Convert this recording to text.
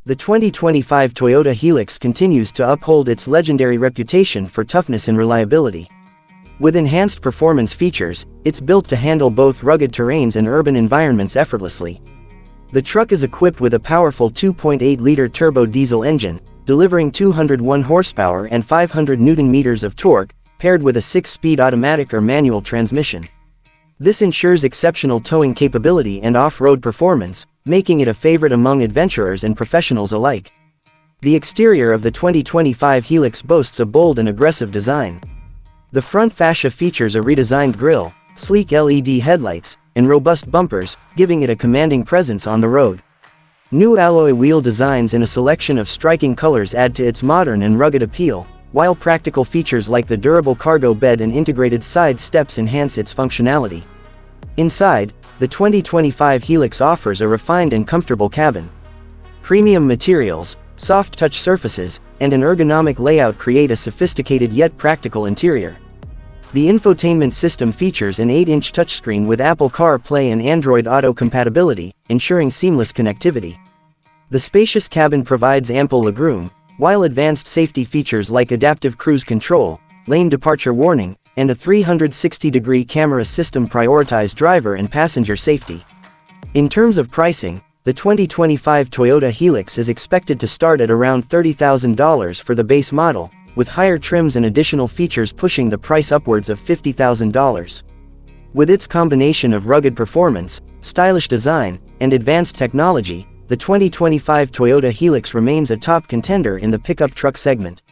The 2025 Toyota Hilux continues to uphold its legendary reputation for toughness and reliability. With enhanced performance features, it's built to handle both rugged terrains and urban environments effortlessly. The truck is equipped with a powerful 2.8-liter turbo diesel engine, delivering 201 horsepower and 500 Nm of torque, paired with a 6-speed automatic or manual transmission. This ensures exceptional towing capability and off-road performance, making it a favorite among adventurers and professionals alike. The exterior of the 2025 Hilux boasts a bold and aggressive design. The front fascia features a redesigned grille, sleek LED headlights, and robust bumpers, giving it a commanding presence on the road. New alloy wheel designs in a selection of striking colors add to its modern and rugged appeal, while practical features like the durable cargo bed and integrated side steps enhance its functionality. Inside, the 2025 Hilux offers a refined and comfortable cabin. Premium materials, soft touch surfaces, and an ergonomic layout create a sophisticated yet practical interior. The infotainment system features an 8-inch touchscreen with Apple CarPlay and Android Auto compatibility, ensuring seamless connectivity. The spacious cabin provides ample legroom, while advanced safety features like adaptive cruise control, lane departure warning, and a 360-degree camera system prioritize driver and passenger safety. In terms of pricing, the 2025 Toyota Hilux is expected to start at around $30,000 for the base model, with higher trims and additional features pushing the price upwards of $50,000. With its combination of rugged performance, stylish design, and advanced technology, the 2025 Toyota Hilux remains a top contender in the pickup truck segment.